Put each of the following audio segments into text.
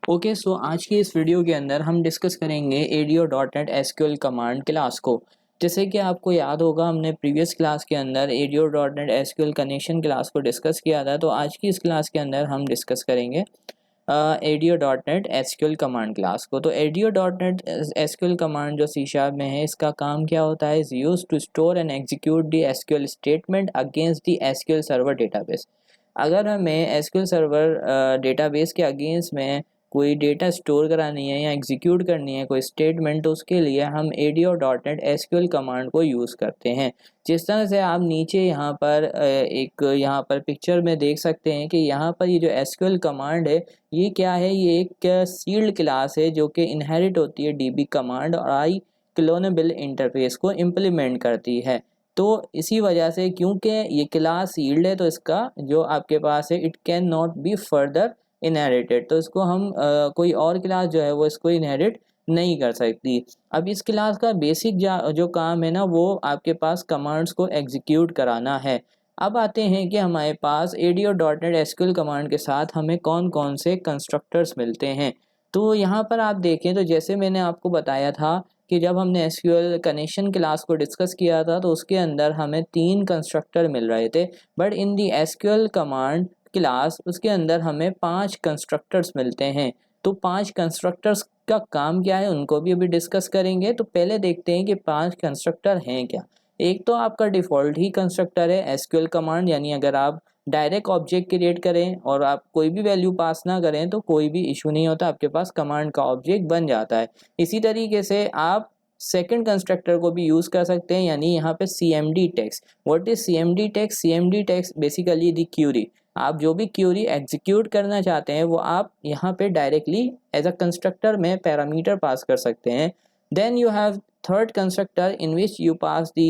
Okay so आज की इस वीडियो के अंदर हम डिस्कस करेंगे ADO.NET SQL कमांड क्लास को। जैसे कि आपको याद होगा हमने प्रीवियस क्लास के अंदर ADO.NET SQL कनेक्शन क्लास को डिस्कस किया था, तो आज की इस क्लास के अंदर हम डिस्कस करेंगे ADO.NET SQL कमांड क्लास को। तो ADO.NET SQL कमांड जो C# में है, इसका काम क्या होता है, is use to store and execute the SQL statement against the SQL server database. अगर हमें SQL सर्वर डेटाबेस के अगेंस्ट में कोई डेटा स्टोर करानी है या एग्जीक्यूट करनी है कोई स्टेटमेंट, तो उसके लिए हम ADO.NET SQL कमांड को यूज़ करते हैं। जिस तरह से आप नीचे यहाँ पर यहाँ पर पिक्चर में देख सकते हैं कि यहाँ पर ये जो SQL कमांड है, ये क्या है, ये एक सील्ड क्लास है जो कि इनहेरिट होती है DB कमांड और आई क्लोनेबल इंटरफेस को इम्प्लीमेंट करती है। तो इसी वजह से, क्योंकि ये क्लास सील्ड है, तो इसका जो आपके पास है it can not be further inherited, तो इसको हम कोई और क्लास जो है वो इसको इनहेरिट नहीं कर सकती। अब इस क्लास का बेसिक जो काम है ना, वो आपके पास कमांड्स को एग्जीक्यूट कराना है। अब आते हैं कि हमारे पास ADO.NET SQL कमांड के साथ हमें कौन कौन से कंस्ट्रक्टर्स मिलते हैं। तो यहाँ पर आप देखें तो जैसे मैंने आपको बताया था कि जब हमने SQL कनेक्शन क्लास को डिस्कस किया था, तो उसके अंदर हमें 3 कंस्ट्रक्टर मिल रहे थे, but in the SQL command class उसके अंदर हमें 5 कंस्ट्रक्टर्स मिलते हैं। तो 5 कंस्ट्रक्टर्स का काम क्या है, उनको भी अभी डिस्कस करेंगे। तो पहले देखते हैं कि 5 कंस्ट्रक्टर हैं क्या। एक तो आपका डिफ़ॉल्ट ही कंस्ट्रक्टर है SQL कमांड, यानी अगर आप डायरेक्ट ऑब्जेक्ट क्रिएट करें और आप कोई भी वैल्यू पास ना करें तो कोई भी इशू नहीं होता, आपके पास कमांड का ऑब्जेक्ट बन जाता है। इसी तरीके से आप सेकंड कंस्ट्रक्टर को भी यूज़ कर सकते हैं, यानी यहाँ पे CMD text. What is CMD text? CMD text basically the query. आप जो भी क्यूरी एग्जीक्यूट करना चाहते हैं वो आप यहाँ पे डायरेक्टली एज अ कंस्ट्रक्टर में पैरामीटर पास कर सकते हैं। Then you have third constructor in which you pass the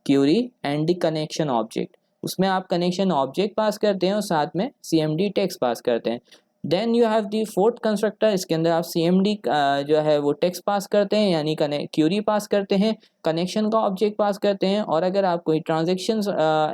query and the connection object. उसमें आप कनेक्शन ऑब्जेक्ट पास करते हैं और साथ में CMD टेक्स्ट पास करते हैं। Then you have the fourth constructor, इसके अंदर आप CMD जो है वो टेक्स्ट पास करते हैं, यानी क्यूरी पास करते हैं, कनेक्शन का ऑब्जेक्ट पास करते हैं, और अगर आप कोई ट्रांजेक्शन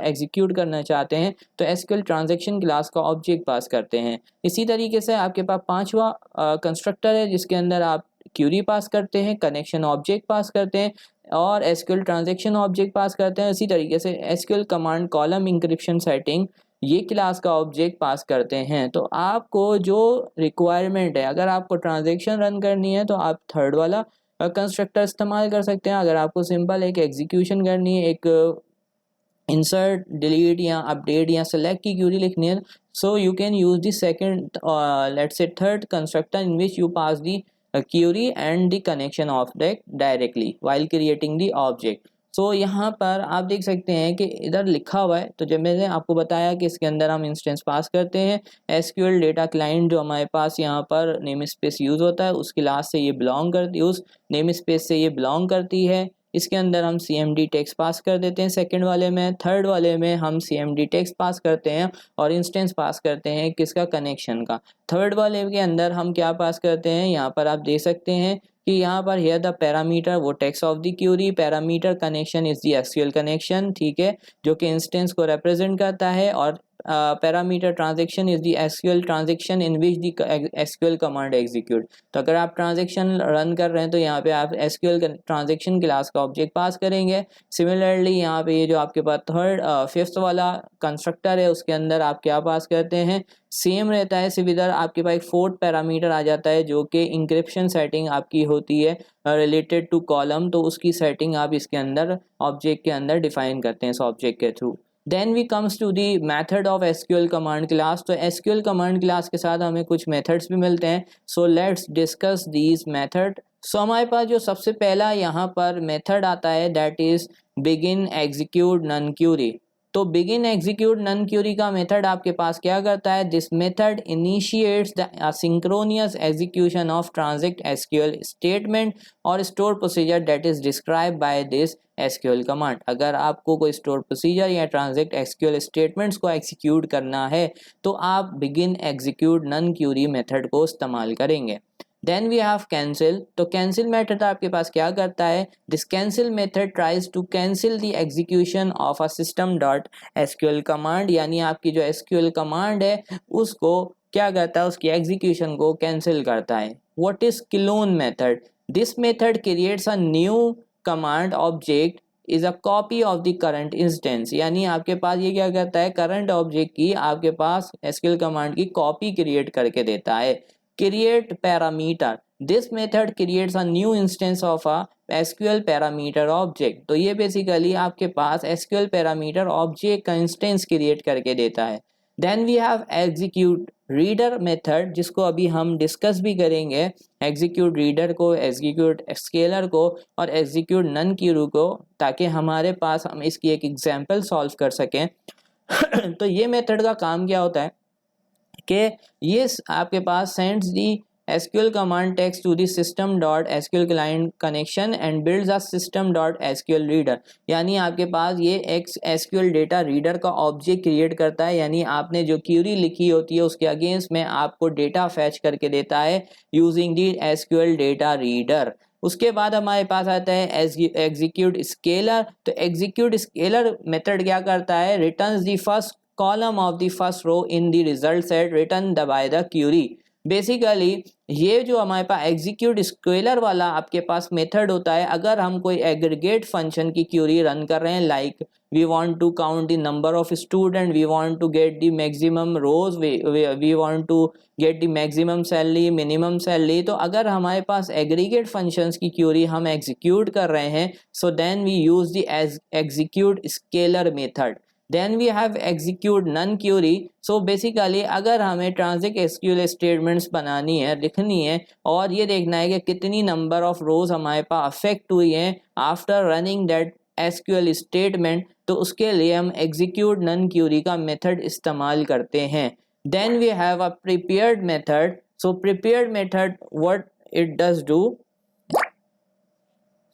एग्जीक्यूट करना चाहते हैं तो SQL ट्रांजेक्शन क्लास का ऑब्जेक्ट पास करते हैं। इसी तरीके से आपके पास पांचवा कंस्ट्रक्टर है जिसके अंदर आप क्यूरी पास करते हैं, कनेक्शन ऑब्जेक्ट पास करते हैं और SQL ट्रांजेक्शन ऑब्जेक्ट पास करते हैं। इसी तरीके से SQL command column encryption setting ये क्लास का ऑब्जेक्ट पास करते हैं। तो आपको जो रिक्वायरमेंट है, अगर आपको ट्रांजेक्शन रन करनी है तो आप थर्ड वाला कंस्ट्रक्टर इस्तेमाल कर सकते हैं। अगर आपको सिंपल एक एग्जीक्यूशन करनी है, एक इंसर्ट डिलीट या अपडेट या सेलेक्ट की क्यूरी लिखनी है, so you can use the second let's say third constructor in which you pass the query and the connection object directly while creating the object. सो यहाँ पर आप देख सकते हैं कि इधर लिखा हुआ है, तो जब मैंने आपको बताया कि इसके अंदर हम इंस्टेंस पास करते हैं, SQL डेटा क्लाइंट जो हमारे पास यहाँ पर नेम स्पेस यूज़ होता है उस क्लास से ये बिलोंग करती है, उस नेम स्पेस से ये बिलोंग करती है। इसके अंदर हम CMD टेक्स्ट पास कर देते हैं सेकंड वाले में, थर्ड वाले में हम CMD टेक्स्ट पास करते हैं और इंस्टेंस पास करते हैं किसका, कनेक्शन का। थर्ड वाले के अंदर हम क्या पास करते हैं, यहाँ पर आप देख सकते हैं कि यहाँ पर हियर द पैरामीटर वो text of the query, parameter connection is the SQL connection, ठीक है, जो कि इंस्टेंस को रिप्रेजेंट करता है, और parameter transaction is the SQL transaction in which the SQL command execute. तो अगर आप ट्रांजेक्शन रन कर रहे हैं तो यहाँ पे आप SQL ट्रांजेक्शन क्लास का ऑब्जेक्ट पास करेंगे। सिमिलरली यहाँ पे ये जो आपके पास थर्ड फिफ्थ वाला कंस्ट्रक्टर है उसके अंदर आप क्या पास करते हैं, सेम रहता है, सिर्फ इधर आपके पास एक फोर्थ पैरामीटर आ जाता है जो कि इंक्रिप्शन सेटिंग आपकी होती है रिलेटेड टू कॉलम, तो उसकी सेटिंग आप इसके अंदर ऑब्जेक्ट के अंदर डिफाइन करते हैं इस ऑब्जेक्ट के through. Then we comes to the method of SQL command class. तो SQL कमांड क्लास के साथ हमें कुछ मेथड्स भी मिलते हैं। So let's discuss these method. So हमारे पास जो सबसे पहला यहाँ पर मेथड आता है that is begin execute non query. तो बिगिन एग्जीक्यूट नन क्यूरी का मेथड आपके पास क्या करता है, this method initiates the asynchronous execution of transact SQL statement और store procedure that is describe by this SQL command. अगर आपको कोई स्टोर प्रोसीजर या ट्रांजेक्ट SQL स्टेटमेंट्स को एग्जीक्यूट करना है तो आप begin execute non query method को इस्तेमाल करेंगे। Then we have cancel. तो कैंसिल मेथड आपके पास क्या करता है, this cancel method tries to cancel the execution of a system dot SQL command, यानी आपकी जो SQL कमांड है उसको क्या करता है, उसकी एग्जीक्यूशन को कैंसिल करता है। What is clone method? This method creates a new command object is a copy of the current instance. यानी आपके पास ये क्या करता है, करंट ऑब्जेक्ट की आपके पास एसक्यूएल कमांड की कॉपी क्रिएट करके देता है। Create parameter, this method creates a new instance of a SQL parameter object. तो ये बेसिकली आपके पास एसक्यूएल पैरामीटर ऑब्जेक्ट का इंस्टेंस क्रिएट करके देता है। Then we have execute reader method, जिसको अभी हम डिस्कस भी करेंगे। एग्जीक्यूट रीडर को, एग्जीक्यूट स्केलर को और एग्जीक्यूट नन क्यू को, ताकि हमारे पास हम इसकी एक एग्जांपल सॉल्व कर सकें। तो ये मेथड का काम क्या होता है कि ये आपके पास sends the SQL command text to the system.sql client connection and builds a system.sql reader। यानी आपके पास ये एक SQL डेटा रीडर का ऑब्जेक्ट क्रिएट करता है, यानी आपने जो क्यूरी लिखी होती है उसके अगेंस्ट में आपको डेटा फैच करके देता है using the SQL data reader. उसके बाद हमारे पास आता है एग्जीक्यूट स्केलर। तो एग्जीक्यूट स्केलर मेथड क्या करता है, returns the first column of the first row in the result set return by the query. Basically ये जो हमारे पास एग्जीक्यूट स्केलर वाला आपके पास मेथड होता है, अगर हम कोई एग्रीगेट फंक्शन की क्यूरी रन कर रहे हैं, like we want to count the number of student, we want to get the maximum rows, we want to get the maximum salary, minimum salary. तो अगर हमारे पास एग्रीगेट फंक्शंस की query हम एग्जीक्यूट कर रहे हैं, so then we use the execute scalar method. Then we have execute non query. So basically अगर हमें ट्रांजिट एसक्यूएल स्टेटमेंट्स बनानी है, लिखनी है, और ये देखना है कि कितनी नंबर ऑफ रोज हमारे पास अफेक्ट हुई हैं after running that SQL statement, तो उसके लिए हम एग्जीक्यूट नन क्यूरी का मेथड इस्तेमाल करते हैं। Then we have a prepared method. So prepared method what it does do,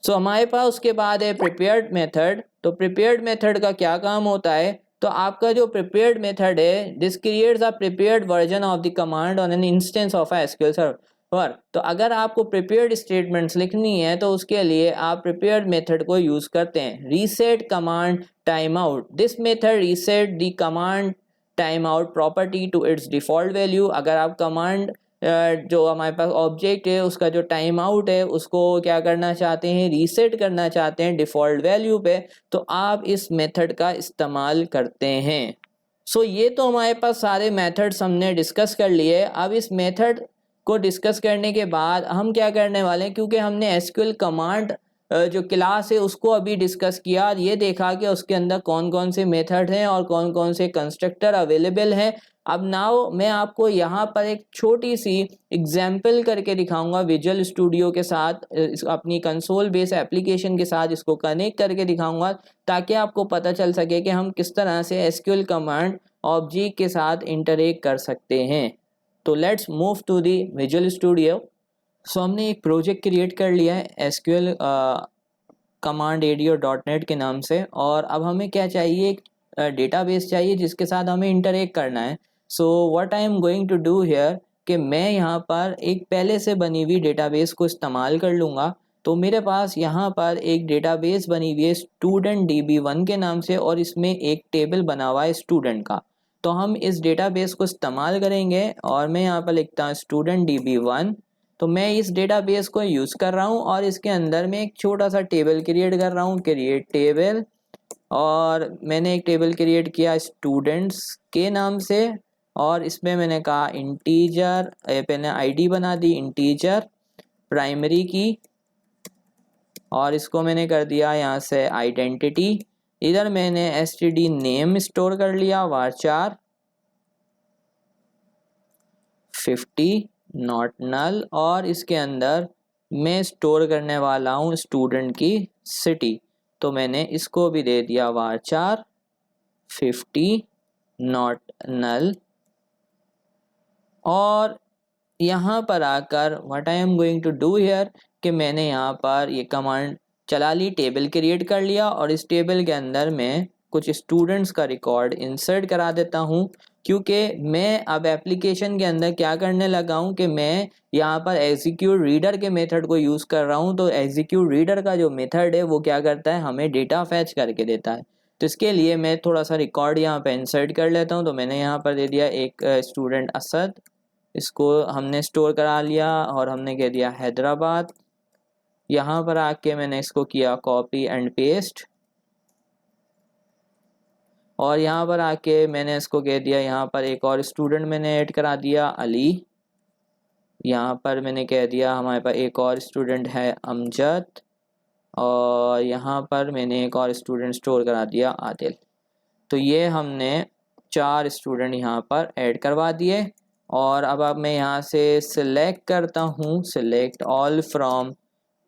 so हमारे पास उसके बाद है प्रिपेयर्ड मेथड। तो प्रिपेयर्ड मेथड का क्या काम होता है, तो आपका जो प्रिपेयर्ड मेथड है, this creates a prepared version of the command on an instance of SQL server. तो अगर आपको प्रिपेयर्ड स्टेटमेंट्स लिखनी है तो उसके लिए आप प्रिपेयर्ड मेथड को यूज करते हैं। Reset command time out, this method reset the command time out property to its default value. अगर आप कमांड जो हमारे पास ऑब्जेक्ट है उसका जो टाइम आउट है उसको क्या करना चाहते हैं, रीसेट करना चाहते हैं डिफ़ॉल्ट वैल्यू पे, तो आप इस मेथड का इस्तेमाल करते हैं। सो ये तो हमारे पास सारे मेथड्स हमने डिस्कस कर लिए। अब इस मेथड को डिस्कस करने के बाद हम क्या करने वाले हैं, क्योंकि हमने एसक्यूएल कमांड जो क्लास है उसको अभी डिस्कस किया और ये देखा कि उसके अंदर कौन कौन से मेथड हैं और कौन कौन से कंस्ट्रक्टर अवेलेबल हैं। अब नाउ मैं आपको यहाँ पर एक छोटी सी एग्जाम्पल करके दिखाऊंगा विजुअल स्टूडियो के साथ, अपनी कंसोल बेस एप्लीकेशन के साथ इसको कनेक्ट करके दिखाऊंगा, ताकि आपको पता चल सके कि हम किस तरह से एसक्यूएल कमांड ऑब्जेक्ट के साथ इंटरेक्ट कर सकते हैं। तो let's move to the Visual Studio. So हमने एक प्रोजेक्ट क्रिएट कर लिया है एसक्यूएल कमांड ADO.NET के नाम से, और अब हमें क्या चाहिए, एक डेटाबेस चाहिए जिसके साथ हमें इंटरेक्ट करना है। So what I am going to do here कि मैं यहाँ पर एक पहले से बनी हुई डेटाबेस को इस्तेमाल कर लूँगा। तो मेरे पास यहाँ पर एक डेटाबेस बनी हुई है स्टूडेंट DB1 के नाम से, और इसमें एक टेबल बना हुआ है स्टूडेंट का। तो हम इस डेटाबेस को इस्तेमाल करेंगे, और मैं यहाँ पर लिखता हूँ स्टूडेंट DB1। तो मैं इस डेटाबेस को यूज़ कर रहा हूँ और इसके अंदर मैं एक छोटा सा टेबल क्रिएट कर रहा हूँ, क्रिएट टेबल। और मैंने एक टेबल क्रिएट किया स्टूडेंट्स के नाम से, और इसमें मैंने कहा इंटीजर, पहले आईडी बना दी इंटीजर प्राइमरी की, और इसको मैंने कर दिया यहाँ से आइडेंटिटी। इधर मैंने std नेम स्टोर कर लिया varchar 50 नॉट नल, और इसके अंदर मैं स्टोर करने वाला हूँ स्टूडेंट की सिटी। तो मैंने इसको भी दे दिया varchar 50 नॉट नल। और यहाँ पर आकर what I am going to do here कि मैंने यहाँ पर ये कमांड चला ली, टेबल क्रिएट कर लिया, और इस टेबल के अंदर मैं कुछ स्टूडेंट्स का रिकॉर्ड इंसर्ट करा देता हूँ। क्योंकि मैं अब एप्लीकेशन के अंदर क्या करने लगा हूँ कि मैं यहाँ पर एग्जीक्यूट रीडर के मेथड को यूज़ कर रहा हूँ। तो एग्जीक्यूट रीडर का जो मेथड है वो क्या करता है, हमें डेटा फैच करके देता है। तो इसके लिए मैं थोड़ा सा रिकॉर्ड यहाँ पे इंसर्ट कर लेता हूँ। तो मैंने यहाँ पर दे दिया एक स्टूडेंट असद, इसको हमने स्टोर करा लिया और हमने कह दिया हैदराबाद। यहाँ पर आके मैंने इसको किया कॉपी एंड पेस्ट और यहाँ पर आके मैंने इसको कह दिया, यहाँ पर एक और स्टूडेंट मैंने ऐड करा दिया अली। यहाँ पर मैंने कह दिया हमारे पास एक और स्टूडेंट है अमजद और यहाँ पर मैंने एक और स्टूडेंट स्टोर करा दिया आदिल। तो ये हमने 4 स्टूडेंट यहाँ पर ऐड करवा दिए और अब मैं यहाँ से सिलेक्ट करता हूँ, सिलेक्ट ऑल फ्रॉम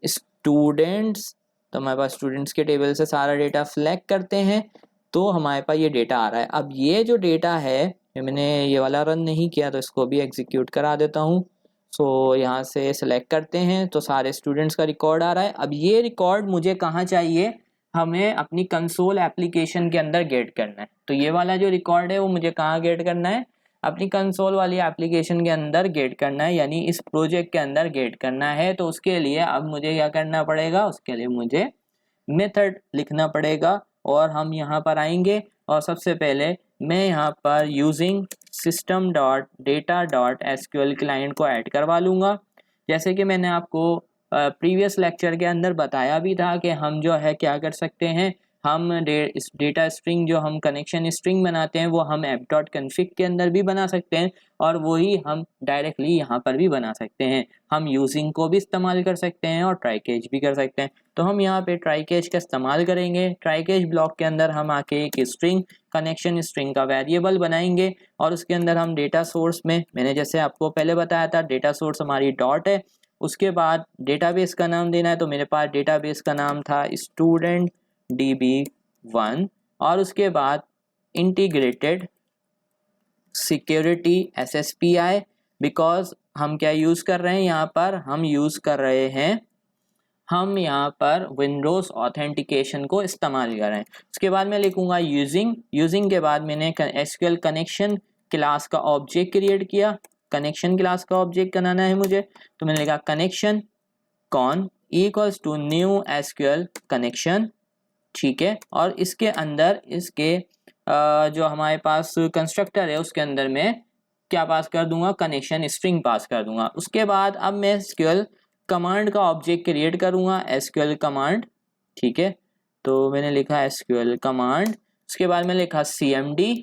स्टूडेंट्स। तो हमारे पास स्टूडेंट्स के टेबल से सारा डेटा सिलेक्ट करते हैं तो हमारे पास ये डेटा आ रहा है। अब ये जो डेटा है, मैंने ये वाला रन नहीं किया तो इसको भी एग्जीक्यूट करा देता हूँ। सो यहाँ से सिलेक्ट करते हैं तो सारे स्टूडेंट्स का रिकॉर्ड आ रहा है। अब ये रिकॉर्ड मुझे कहाँ चाहिए, हमें अपनी कंसोल एप्लीकेशन के अंदर गेट करना है। तो ये वाला जो रिकॉर्ड है वो मुझे कहाँ गेट करना है, अपनी कंसोल वाली एप्लीकेशन के अंदर गेट करना है, यानी इस प्रोजेक्ट के अंदर गेट करना है। तो उसके लिए अब मुझे क्या करना पड़ेगा, उसके लिए मुझे मेथड लिखना पड़ेगा और हम यहाँ पर आएंगे और सबसे पहले मैं यहाँ पर using system dot data dot SQL client को ऐड करवा लूँगा। जैसे कि मैंने आपको प्रीवियस लेक्चर के अंदर बताया भी था कि हम जो है क्या कर सकते हैं, हम डेटा स्ट्रिंग जो हम कनेक्शन स्ट्रिंग बनाते हैं वो हम ऐप डॉट कन्फिग के अंदर भी बना सकते हैं और वही हम डायरेक्टली यहाँ पर भी बना सकते हैं। हम यूजिंग को भी इस्तेमाल कर सकते हैं और ट्राई कैच भी कर सकते हैं। तो हम यहाँ पे ट्राई कैच का इस्तेमाल करेंगे। ट्राई कैच ब्लॉक के अंदर हम आके एक स्ट्रिंग कनेक्शन स्ट्रिंग का वेरिएबल बनाएंगे और उसके अंदर हम डेटा सोर्स में, मैंने जैसे आपको पहले बताया था, डेटा सोर्स हमारी डॉट है। उसके बाद डेटाबेस का नाम देना है, तो मेरे पास डेटाबेस का नाम था स्टूडेंट DB1 और उसके बाद इंटीग्रेटेड सिक्योरिटी SSPI, बिकॉज हम क्या यूज़ कर रहे हैं यहाँ पर, हम यूज़ कर रहे हैं, हम यहाँ पर विंडोज़ ऑथेंटिकेशन को इस्तेमाल कर रहे हैं। उसके बाद मैं लिखूँगा यूजिंग के बाद मैंने SQL कनेक्शन क्लास का ऑब्जेक्ट क्रिएट किया। कनेक्शन क्लास का ऑब्जेक्ट बनाना है मुझे, तो मैंने लिखा connection con equals to new SQL connection, ठीक है। और इसके अंदर इसके जो हमारे पास कंस्ट्रक्टर है उसके अंदर मैं क्या पास कर दूंगा, कनेक्शन स्ट्रिंग पास कर दूंगा। उसके बाद अब मैं SQL कमांड का ऑब्जेक्ट क्रिएट करूंगा, SQL कमांड, ठीक है। तो मैंने लिखा SQL कमांड, उसके बाद मैंने लिखा CMD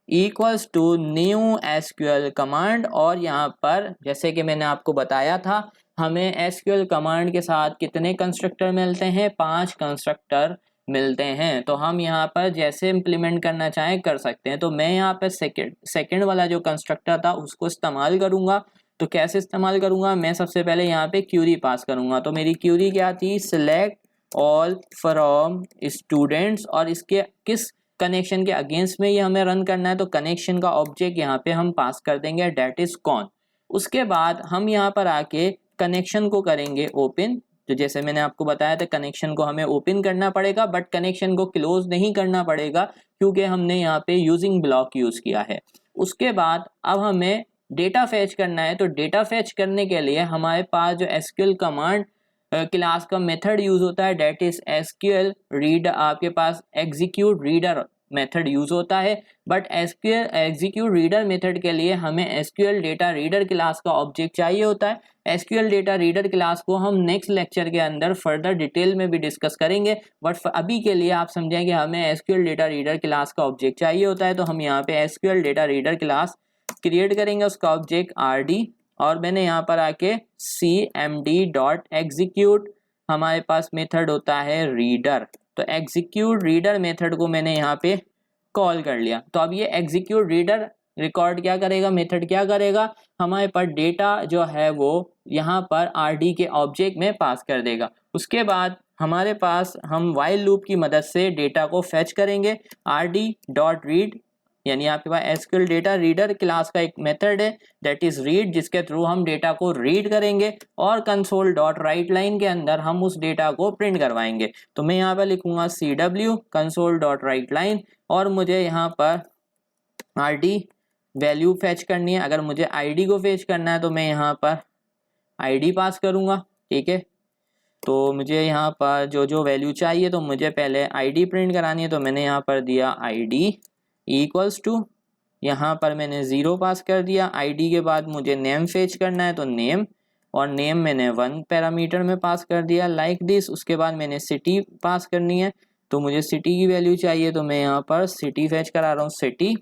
equals to new SQL command और यहाँ पर जैसे कि मैंने आपको बताया था हमें SQL कमांड के साथ कितने कंस्ट्रक्टर मिलते हैं, 5 कंस्ट्रक्टर मिलते हैं। तो हम यहाँ पर जैसे इम्प्लीमेंट करना चाहें कर सकते हैं। तो मैं यहाँ पर सेकंड वाला जो कंस्ट्रक्टर था उसको इस्तेमाल करूँगा। तो कैसे इस्तेमाल करूँगा, मैं सबसे पहले यहाँ पे क्यूरी पास करूँगा। तो मेरी क्यूरी क्या थी, सिलेक्ट ऑल फ्रॉम स्टूडेंट्स और इसके किस कनेक्शन के अगेंस्ट में ये हमें रन करना है, तो कनेक्शन का ऑब्जेक्ट यहाँ पे हम पास कर देंगे, डेट इज कॉन। उसके बाद हम यहाँ पर आके कनेक्शन को करेंगे ओपन। तो जैसे मैंने आपको बताया था कनेक्शन को हमें ओपन करना पड़ेगा बट कनेक्शन को क्लोज नहीं करना पड़ेगा क्योंकि हमने यहाँ पे यूजिंग ब्लॉक यूज किया है। उसके बाद अब हमें डेटा फैच करना है। तो डेटा फैच करने के लिए हमारे पास जो SQL कमांड क्लास का मेथड यूज होता है, डेट इज SQL रीड, आपके पास एग्जीक्यूट रीडर मेथड यूज होता है। But SQL execute reader method के लिए हमें SQL डेटा रीडर क्लास का ऑब्जेक्ट चाहिए होता है। SQL डेटा रीडर क्लास को हम नेक्स्ट लेक्चर के अंदर फर्दर डिटेल में भी डिस्कस करेंगे, बट अभी के लिए आप समझें कि हमें SQL डेटा रीडर क्लास का ऑब्जेक्ट चाहिए होता है। तो हम यहाँ पे SQL data reader class create करेंगे, उसका ऑब्जेक्ट RD और मैंने यहाँ पर आके CMD डॉट एग्जीक्यूट, हमारे पास मेथड होता है रीडर। तो एग्जीक्यूट रीडर मेथड को मैंने यहाँ पे कॉल कर लिया। तो अब ये एग्जीक्यूट रीडर रिकॉर्ड क्या करेगा, मेथड क्या करेगा, हमारे पास डेटा जो है वो यहाँ पर RD के ऑब्जेक्ट में पास कर देगा। उसके बाद हमारे पास हम वाइल लूप की मदद से डेटा को फेच करेंगे, RD डॉट रीड, यानी आपके पास SQL डेटा रीडर क्लास का एक मेथड है दैट इज रीड, जिसके थ्रू हम डेटा को रीड करेंगे और कंसोल डॉट राइट लाइन के अंदर हम उस डेटा को प्रिंट करवाएंगे। तो मैं यहाँ पर लिखूंगा CW console dot right line और मुझे यहाँ पर RD वैल्यू फेच करनी है। अगर मुझे ID को फेच करना है तो मैं यहाँ पर ID पास करूँगा, ठीक है। तो मुझे यहाँ पर जो जो वैल्यू चाहिए तो मुझे पहले ID प्रिंट करानी है, तो मैंने यहाँ पर दिया ID इक्वल्स टू यहाँ पर मैंने 0 पास कर दिया। आईडी के बाद मुझे नेम फेच करना है तो नेम, और नेम मैंने 1 पैरामीटर में पास कर दिया लाइक दिस। उसके बाद मैंने सिटी पास करनी है तो मुझे सिटी की वैल्यू चाहिए तो मैं यहाँ पर सिटी फेच करा रहा हूँ, सिटी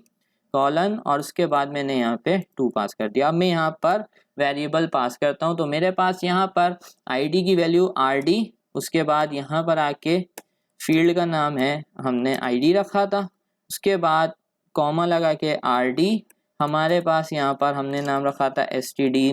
कॉलन, और उसके बाद मैंने यहाँ पे 2 पास कर दिया। अब मैं यहाँ पर वेरिएबल पास करता हूँ तो मेरे पास यहाँ पर आईडी की वैल्यू आरडी, उसके बाद यहाँ पर आके फील्ड का नाम है हमने आईडी रखा था, उसके बाद कॉमा लगा के आरडी, हमारे पास यहाँ पर हमने नाम रखा था एसटीडी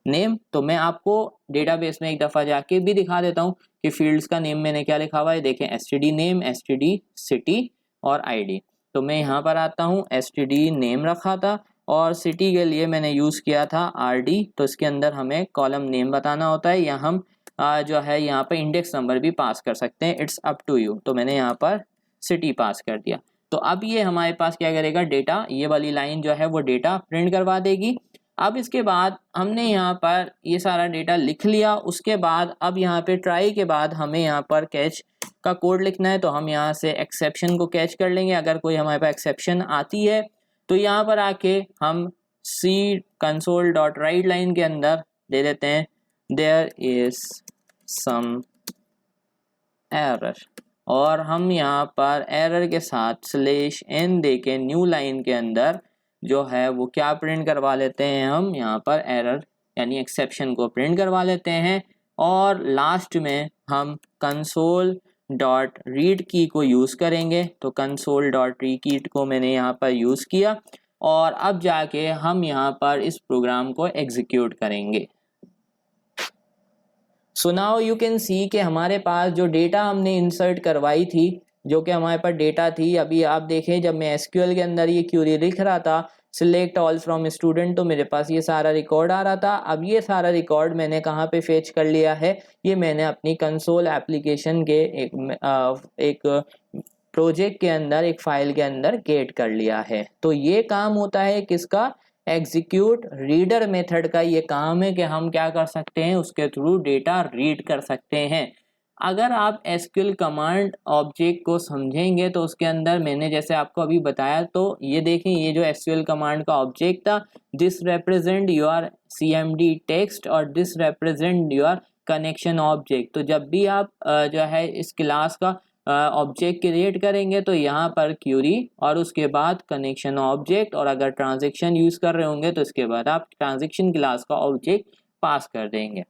नेम। तो मैं आपको डेटाबेस में एक दफ़ा जाके भी दिखा देता हूँ कि फील्ड्स का नेम मैंने क्या लिखा हुआ है। देखें एसटीडी नेम, एसटीडी सिटी और आईडी। तो मैं यहाँ पर आता हूँ, एसटीडी नेम रखा था और सिटी के लिए मैंने यूज़ किया था आरडी। तो इसके अंदर हमें कॉलम नेम बताना होता है या हम जो है यहाँ पर इंडेक्स नंबर भी पास कर सकते हैं, इट्स अप टू यू। तो मैंने यहाँ पर सिटी पास कर दिया। तो अब ये हमारे पास क्या करेगा, डेटा, ये वाली लाइन जो है वो डेटा प्रिंट करवा देगी। अब इसके बाद हमने यहाँ पर ये सारा डेटा लिख लिया। उसके बाद अब यहाँ पे ट्राई के बाद हमें यहाँ पर कैच का कोड लिखना है तो हम यहाँ से एक्सेप्शन को कैच कर लेंगे। अगर कोई हमारे पास एक्सेप्शन आती है तो यहाँ पर आके हम सी कंसोल डॉट राइट लाइन के अंदर दे देते हैं देयर इज सम एरर, और हम यहाँ पर एरर के साथ स्लैश एन दे के न्यू लाइन के अंदर जो है वो क्या प्रिंट करवा लेते हैं, हम यहाँ पर एरर यानी एक्सेप्शन को प्रिंट करवा लेते हैं। और लास्ट में हम कंसोल डॉट रीड की को यूज़ करेंगे। तो कंसोल डॉट रीड की को मैंने यहाँ पर यूज़ किया और अब जाके हम यहाँ पर इस प्रोग्राम को एग्जीक्यूट करेंगे। सो नाउ यू कैन सी कि हमारे पास जो डेटा हमने इंसर्ट करवाई थी, जो कि हमारे पास डेटा थी, अभी आप देखें जब मैं एसक्यूएल के अंदर ये क्यूरी लिख रहा था सिलेक्ट ऑल फ्रॉम स्टूडेंट, तो मेरे पास ये सारा रिकॉर्ड आ रहा था। अब ये सारा रिकॉर्ड मैंने कहाँ पे फेच कर लिया है, ये मैंने अपनी कंसोल एप्लीकेशन के एक प्रोजेक्ट के अंदर, एक फाइल के अंदर गेट कर लिया है। तो ये काम होता है किसका, एग्जीक्यूट रीडर मेथड का ये काम है कि हम क्या कर सकते हैं, उसके थ्रू डेटा रीड कर सकते हैं। अगर आप एसक्यूएल कमांड ऑब्जेक्ट को समझेंगे तो उसके अंदर मैंने जैसे आपको अभी बताया, तो ये देखें ये जो एसक्यूएल कमांड का ऑब्जेक्ट था, this represent your CMD text और this represent your connection object. तो जब भी आप जो है इस क्लास का ऑब्जेक्ट क्रिएट करेंगे तो यहाँ पर क्यूरी और उसके बाद कनेक्शन ऑब्जेक्ट, और अगर ट्रांजैक्शन यूज़ कर रहे होंगे तो इसके बाद आप ट्रांजैक्शन क्लास का ऑब्जेक्ट पास कर देंगे।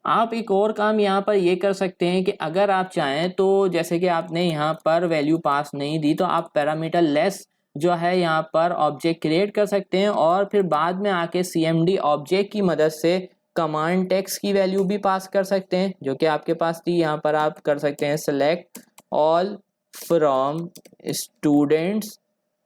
आप एक और काम यहाँ पर ये कर सकते हैं कि अगर आप चाहें तो जैसे कि आपने यहाँ पर वैल्यू पास नहीं दी तो आप पैरामीटर लेस जो है यहाँ पर ऑब्जेक्ट क्रिएट कर सकते हैं और फिर बाद में आके सीएमडी ऑब्जेक्ट की मदद से कमांड टेक्स्ट की वैल्यू भी पास कर सकते हैं जो कि आपके पास थी। यहाँ पर आप कर सकते हैं सेलेक्ट ऑल फ्रॉम स्टूडेंट्स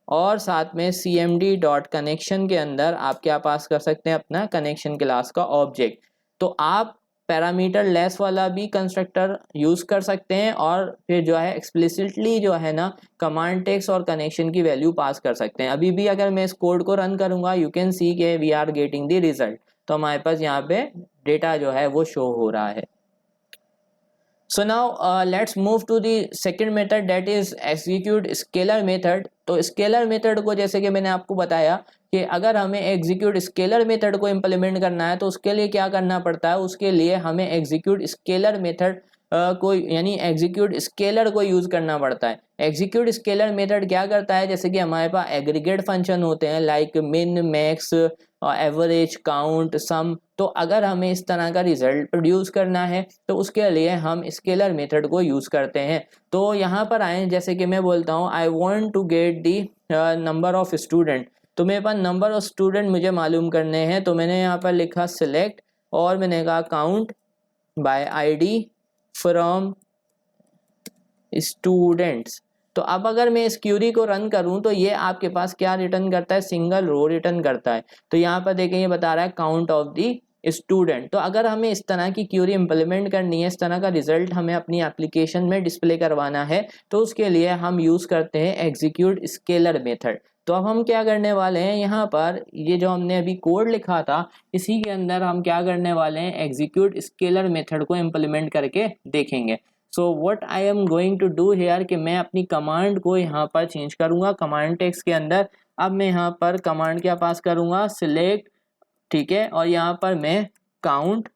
और साथ में cmd डॉट कनेक्शन के अंदर आप क्या पास कर सकते हैं, अपना कनेक्शन क्लास का ऑब्जेक्ट। तो आप पैरामीटर लेस वाला भी कंस्ट्रक्टर यूज़ कर सकते हैं और फिर जो है एक्सप्लिसिटली जो है ना कमांड टेक्स्ट और कनेक्शन की वैल्यू पास कर सकते हैं। अभी भी अगर मैं इस कोड को रन करूँगा यू कैन सी के we are getting the result. तो हमारे पास यहाँ पे डेटा जो है वो शो हो रहा है। So now let's move to the second method, that is execute scalar method। तो scalar method को जैसे कि मैंने आपको बताया कि अगर हमें execute scalar method को implement करना है तो उसके लिए क्या करना पड़ता है, उसके लिए हमें execute scalar method को यानी execute scalar को यूज़ करना पड़ता है। execute scalar method क्या करता है, जैसे कि हमारे पास एग्रीगेट फंक्शन होते हैं like min max average count सम। तो अगर हमें इस तरह का रिजल्ट प्रोड्यूस करना है तो उसके लिए हम स्केलर मेथड को यूज़ करते हैं। तो यहाँ पर आए, जैसे कि मैं बोलता हूँ I want to get the number of student, तो मेरे पास नंबर ऑफ स्टूडेंट मुझे मालूम करने हैं। तो मैंने यहाँ पर लिखा सिलेक्ट और मैंने कहा count bye ID from students. तो अब अगर मैं इस क्यूरी को रन करूं तो ये आपके पास क्या रिटर्न करता है, सिंगल रो रिटर्न करता है। तो यहाँ पर देखें ये बता रहा है काउंट ऑफ दी स्टूडेंट। तो अगर हमें इस तरह की क्यूरी इंप्लीमेंट करनी है, इस तरह का रिजल्ट हमें अपनी एप्लीकेशन में डिस्प्ले करवाना है, तो उसके लिए हम यूज़ करते हैं एग्जीक्यूट स्केलर मेथड। तो अब हम क्या करने वाले हैं, यहाँ पर ये जो हमने अभी कोड लिखा था इसी के अंदर हम क्या करने वाले हैं, एग्जीक्यूट स्केलर मेथड को इम्प्लीमेंट करके देखेंगे। So what I am going to do here कि मैं अपनी कमांड को यहाँ पर चेंज करूँगा कमांड टेक्स्ट के अंदर, अब मैं यहाँ पर कमांड क्या पास करूँगा, सिलेक्ट, ठीक है, और यहाँ पर मैं काउंट,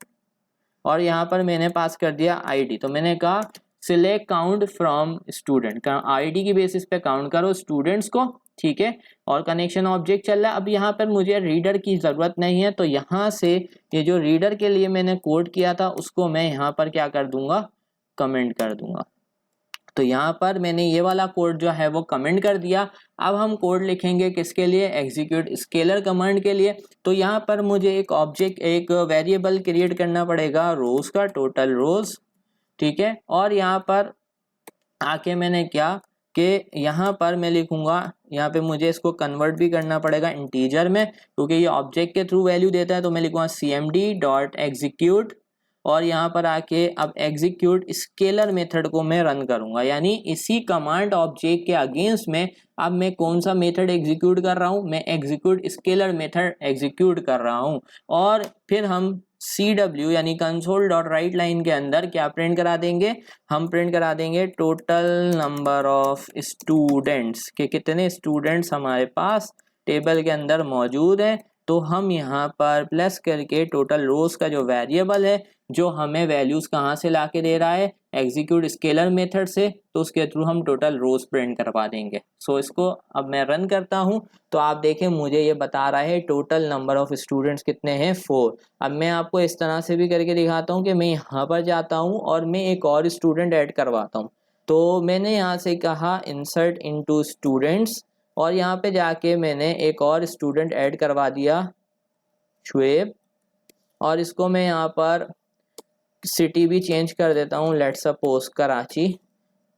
और यहाँ पर मैंने पास कर दिया आईडी। तो मैंने कहा select count from student, ID की बेसिस पे काउंट करो स्टूडेंट्स को, ठीक है, और कनेक्शन ऑब्जेक्ट चल रहा है। अब यहाँ पर मुझे रीडर की ज़रूरत नहीं है, तो यहाँ से ये जो रीडर के लिए मैंने कोड किया था उसको मैं यहाँ पर क्या कर दूंगा, कमेंट कर दूंगा। तो यहाँ पर मैंने ये वाला कोड जो है वो कमेंट कर दिया। अब हम कोड लिखेंगे किसके लिए, एग्जीक्यूट स्केलर कमांड के लिए। तो यहाँ पर मुझे एक ऑब्जेक्ट, एक वेरिएबल क्रिएट करना पड़ेगा रोज का, टोटल रोज, ठीक है। और यहाँ पर आके मैंने क्या कि यहाँ पर मैं लिखूंगा, यहाँ पे मुझे इसको कन्वर्ट भी करना पड़ेगा इंटीजर में, क्योंकि ये ऑब्जेक्ट के थ्रू वैल्यू देता है। तो मैं लिखूंगा cmd डॉट एग्जीक्यूट, और यहाँ पर आके अब एग्जीक्यूट स्केलर मेथड को मैं रन करूंगा, यानी इसी कमांड ऑब्जेक्ट के अगेंस्ट में अब मैं कौन सा मेथड एग्जीक्यूट कर रहा हूँ, मैं एग्जीक्यूट स्केलर मेथड एग्जीक्यूट कर रहा हूँ। और फिर हम CW यानी कंसोल डॉट राइट लाइन के अंदर क्या प्रिंट करा देंगे, हम प्रिंट करा देंगे टोटल नंबर ऑफ स्टूडेंट्स, के कितने स्टूडेंट्स हमारे पास टेबल के अंदर मौजूद हैं। तो हम यहाँ पर प्लस करके टोटल रोज का जो वेरिएबल है, जो हमें वैल्यूज कहाँ से ला के दे रहा है, एग्जीक्यूट स्केलर मेथड से, तो उसके थ्रू हम टोटल रोज प्रिंट करवा देंगे। सो इसको अब मैं रन करता हूँ, तो आप देखें मुझे ये बता रहा है टोटल नंबर ऑफ स्टूडेंट्स कितने हैं, 4। अब मैं आपको इस तरह से भी करके दिखाता हूँ कि मैं यहाँ पर जाता हूँ और मैं एक और स्टूडेंट ऐड करवाता हूँ। तो मैंने यहाँ से कहा इंसर्ट इनटू स्टूडेंट्स, और यहाँ पे जाके मैंने एक और स्टूडेंट ऐड करवा दिया, शुएब, और इसको मैं यहाँ पर सिटी भी चेंज कर देता हूँ, लेट्स सपोज कराची।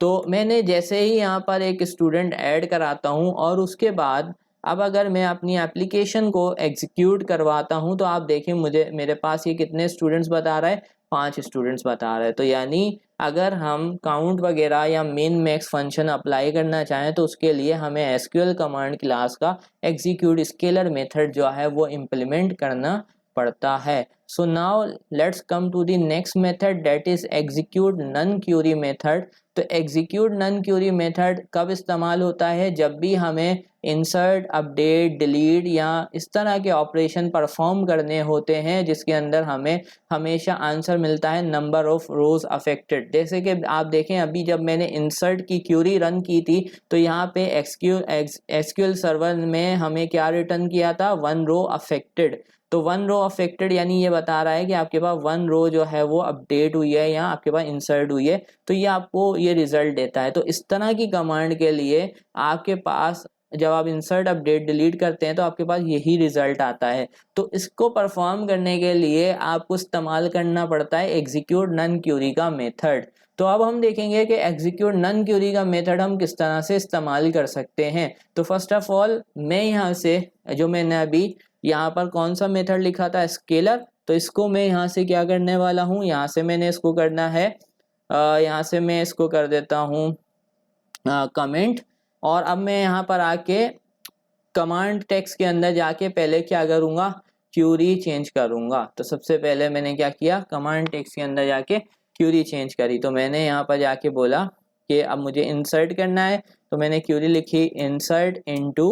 तो मैंने जैसे ही यहाँ पर एक स्टूडेंट ऐड कराता हूँ और उसके बाद अब अगर मैं अपनी एप्लीकेशन को एग्जीक्यूट करवाता हूँ, तो आप देखें मुझे मेरे पास ये कितने स्टूडेंट्स बता रहा है, 5 स्टूडेंट्स बता रहा है। तो यानी अगर हम काउंट वगैरह या मिन मैक्स फंक्शन अप्लाई करना चाहें तो उसके लिए हमें एसक्यूएल कमांड क्लास का एग्जीक्यूट स्केलर मेथड जो है वो इम्प्लीमेंट करना पड़ता है। So now let's come to the next method, that is execute non query method. तो एग्जीक्यूट नन क्यूरी मेथड कब इस्तेमाल होता है, जब भी हमें इंसर्ट, अपडेट, डिलीट या इस तरह के ऑपरेशन परफॉर्म करने होते हैं जिसके अंदर हमें हमेशा आंसर मिलता है नंबर ऑफ रोज अफेक्टेड। जैसे कि आप देखें अभी जब मैंने इंसर्ट की क्यूरी रन की थी तो यहाँ पे एसक्यूएल सर्वर में हमें क्या रिटर्न किया था, 1 रो अफेक्टेड। तो 1 रो अफेक्टेड यानी ये बता रहा है कि आपके पास 1 रो जो है वो अपडेट हुई है या आपके पास इंसर्ट हुई है, तो ये आपको ये रिजल्ट देता है। तो इस तरह की कमांड के लिए आपके पास जब आप इंसर्ट, अपडेट, डिलीट करते हैं तो आपके पास यही रिजल्ट आता है। तो इसको परफॉर्म करने के लिए आपको इस्तेमाल करना पड़ता है एग्जीक्यूट नन क्यूरी का मेथड। तो अब हम देखेंगे कि एग्जीक्यूट नन क्यूरी का मेथड हम किस तरह से इस्तेमाल कर सकते हैं। तो फर्स्ट ऑफ ऑल मैं यहाँ से जो मैंने अभी यहाँ पर कौन सा मेथड लिखा था, स्केलर, तो इसको मैं यहाँ से क्या करने वाला हूँ, यहाँ से मैंने इसको करना है, यहाँ से मैं इसको कर देता हूँ कमेंट। और अब मैं यहाँ पर आके कमांड टेक्स्ट के अंदर जाके पहले क्या करूँगा, क्यूरी चेंज करूँगा। तो सबसे पहले मैंने क्या किया, कमांड टेक्स्ट के अंदर जाके क्यूरी चेंज करी। तो मैंने यहाँ पर जाके बोला कि अब मुझे इंसर्ट करना है, तो मैंने क्यूरी लिखी इंसर्ट इनटू,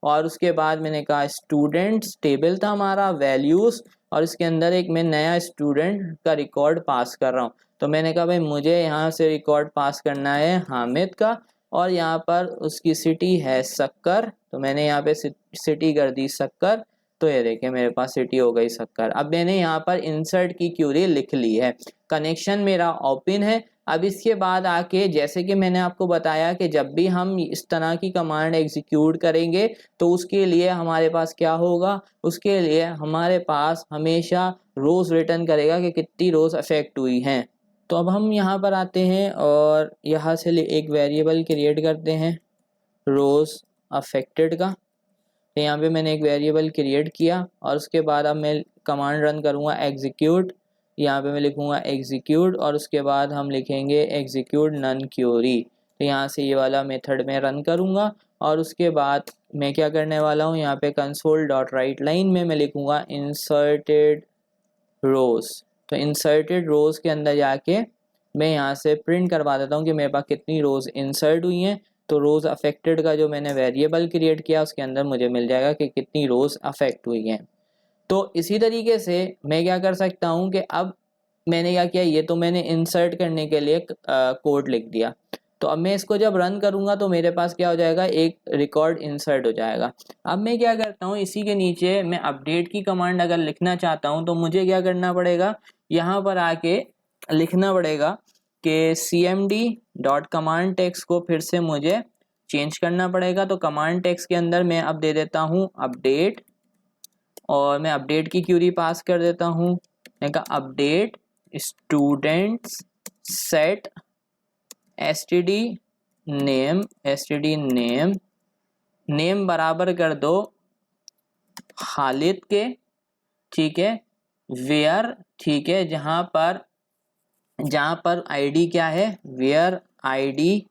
और उसके बाद मैंने कहा स्टूडेंट्स, टेबल था हमारा, वैल्यूज़, और इसके अंदर एक मैं नया स्टूडेंट का रिकॉर्ड पास कर रहा हूँ। तो मैंने कहा भाई मुझे यहाँ से रिकॉर्ड पास करना है हामिद का, और यहाँ पर उसकी सिटी है सक्कर, तो मैंने यहाँ पे सिटी कर दी सक्कर। तो ये देखिए मेरे पास सिटी हो गई सक्कर। अब मैंने यहाँ पर इंसर्ट की क्यूरी लिख ली है, कनेक्शन मेरा ओपन है। अब इसके बाद आके जैसे कि मैंने आपको बताया कि जब भी हम इस तरह की कमांड एग्जीक्यूट करेंगे तो उसके लिए हमारे पास क्या होगा, उसके लिए हमारे पास हमेशा रोज रिटर्न करेगा कि कितनी रोज अफेक्ट हुई हैं। तो अब हम यहाँ पर आते हैं और यहाँ से एक वेरिएबल क्रिएट करते हैं रोज अफेक्टेड का। तो यहाँ पे मैंने एक वेरिएबल क्रिएट किया और उसके बाद अब मैं कमांड रन करूँगा एग्जीक्यूट, यहाँ पे मैं लिखूँगा एग्जीक्यूट, और उसके बाद हम लिखेंगे एग्जीक्यूट नन क्यूरी। तो यहाँ से ये वाला मेथड मैं रन करूँगा और उसके बाद मैं क्या करने वाला हूँ, यहाँ पे कंसोल डॉट राइट लाइन में मैं लिखूँगा इंसर्टेड रोज। तो इंसर्टेड रोज के अंदर जाके मैं यहाँ से प्रिंट करवा देता हूँ कि मेरे पास कितनी रोज इंसर्ट हुई हैं। तो रोज़ अफेक्टेड का जो मैंने वेरिएबल क्रिएट किया उसके अंदर मुझे मिल जाएगा कि कितनी रोज़ अफेक्ट हुई हैं। तो इसी तरीके से मैं क्या कर सकता हूँ कि अब मैंने क्या किया, ये तो मैंने इंसर्ट करने के लिए कोड लिख दिया। तो अब मैं इसको जब रन करूँगा तो मेरे पास क्या हो जाएगा, एक रिकॉर्ड इंसर्ट हो जाएगा। अब मैं क्या करता हूँ, इसी के नीचे मैं अपडेट की कमांड अगर लिखना चाहता हूँ तो मुझे क्या करना पड़ेगा, यहाँ पर आके लिखना पड़ेगा कि cmd डॉट कमांड टेक्स्ट को फिर से मुझे चेंज करना पड़ेगा। तो कमांड टेक्स्ट के अंदर मैं अब दे देता हूँ अपडेट, और मैं अपडेट की क्यूरी पास कर देता हूँ। मैं कहा update students set std name बराबर कर दो खालिद के, ठीक है, वेयर, ठीक है, जहां पर आईडी क्या है, वेयर आईडी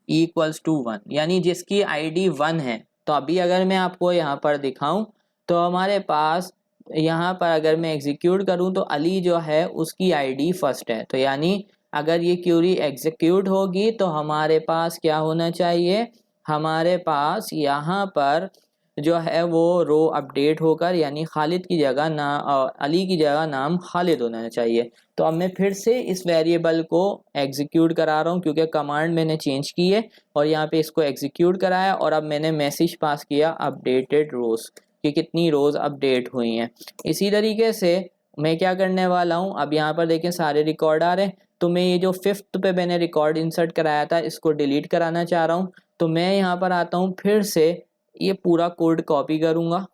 इक्वल्स टू 1, यानी जिसकी आईडी 1 है। तो अभी अगर मैं आपको यहाँ पर दिखाऊं तो हमारे पास यहाँ पर अगर मैं एग्जीक्यूट करूँ तो अली जो है उसकी आईडी फर्स्ट है। तो यानी अगर ये क्यूरी एग्जीक्यूट होगी तो हमारे पास क्या होना चाहिए, हमारे पास यहाँ पर जो है वो रो अपडेट होकर यानी खालिद की जगह ना अली की जगह नाम खालिद होना चाहिए। तो अब मैं फिर से इस वेरिएबल को एग्जीक्यूट करा रहा हूँ क्योंकि कमांड मैंने चेंज की है और यहाँ पे इसको एग्जीक्यूट कराया और अब मैंने मैसेज पास किया अपडेटेड रोज़ कि कितनी रोज़ अपडेट हुई हैं। इसी तरीके से मैं क्या करने वाला हूँ, अब यहाँ पर देखें सारे रिकॉर्ड आ रहे हैं। तो मैं ये जो 5th पे मैंने रिकॉर्ड इंसर्ट कराया था इसको डिलीट कराना चाह रहा हूँ। तो मैं यहाँ पर आता हूँ, फिर से ये पूरा कोड कॉपी करूँगा।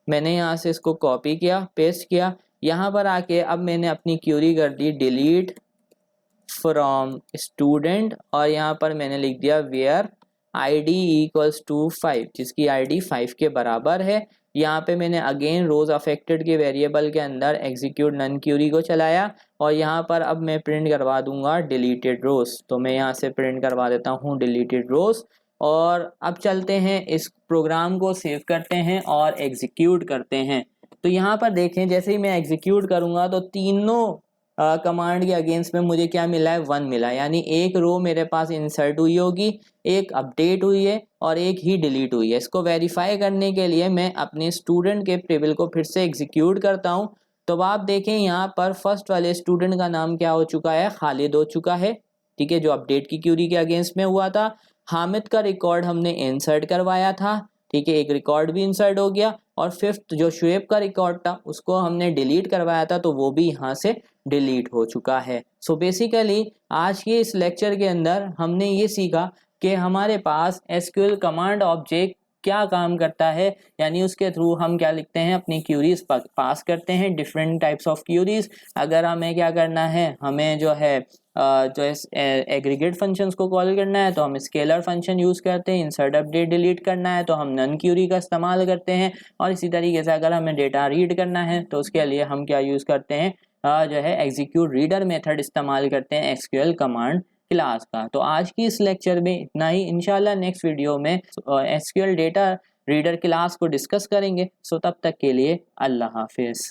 मैंने यहाँ से इसको कॉपी किया, पेस्ट किया, यहाँ पर आके अब मैंने अपनी क्यूरी कर दी डिलीट फ्रॉम स्टूडेंट और यहाँ पर मैंने लिख दिया वेयर आईडी इक्वल्स टू 5, जिसकी आईडी 5 के बराबर है। यहाँ पे मैंने अगेन रोज अफेक्टेड के वेरिएबल के अंदर एग्जीक्यूट नन क्यूरी को चलाया और यहाँ पर अब मैं प्रिंट करवा दूंगा डिलीटेड रोज। तो मैं यहाँ से प्रिंट करवा देता हूँ डिलीटेड रोज। और अब चलते हैं इस प्रोग्राम को सेव करते हैं और एग्जीक्यूट करते हैं। तो यहाँ पर देखें जैसे ही मैं एग्जीक्यूट करूँगा तो तीनों कमांड के अगेंस्ट में मुझे क्या मिला है, 1 मिला। यानी एक रो मेरे पास इंसर्ट हुई होगी, एक अपडेट हुई है और एक ही डिलीट हुई है। इसको वेरीफाई करने के लिए मैं अपने स्टूडेंट के टेबल को फिर से एग्जीक्यूट करता हूं। तो अब आप देखें यहाँ पर फर्स्ट वाले स्टूडेंट का नाम क्या हो चुका है, खालिद हो चुका है, ठीक है, जो अपडेट की क्यूरी के अगेंस्ट में हुआ था। हामिद का रिकॉर्ड हमने इंसर्ट करवाया था, ठीक है, एक रिकॉर्ड भी इंसर्ट हो गया। और 5th जो शुएब का रिकॉर्ड था उसको हमने डिलीट करवाया था तो वो भी यहाँ से डिलीट हो चुका है। सो बेसिकली आज के इस लेक्चर के अंदर हमने ये सीखा कि हमारे पास एसक्यूएल कमांड ऑब्जेक्ट क्या काम करता है, यानी उसके थ्रू हम क्या लिखते हैं, अपनी क्यूरीज पास करते हैं, डिफरेंट टाइप्स ऑफ क्यूरीज। अगर हमें क्या करना है, हमें जो है एग्रीगेट फंक्शंस को कॉल करना है तो हम स्केलर फंक्शन यूज़ करते हैं। इंसर्ट अपडेट डिलीट करना है तो हम नन क्यूरी का इस्तेमाल करते हैं। और इसी तरीके से अगर हमें डेटा रीड करना है तो उसके लिए हम क्या यूज़ करते हैं, जो है एग्जीक्यूट रीडर मेथड इस्तेमाल करते हैं एसक्यूएल कमांड क्लास का। तो आज की इस लेक्चर में इतना ही। इंशाल्लाह नेक्स्ट वीडियो में एसक्यूएल डेटा रीडर क्लास को डिस्कस करेंगे। सो तब तक के लिए अल्लाह हाफिज़।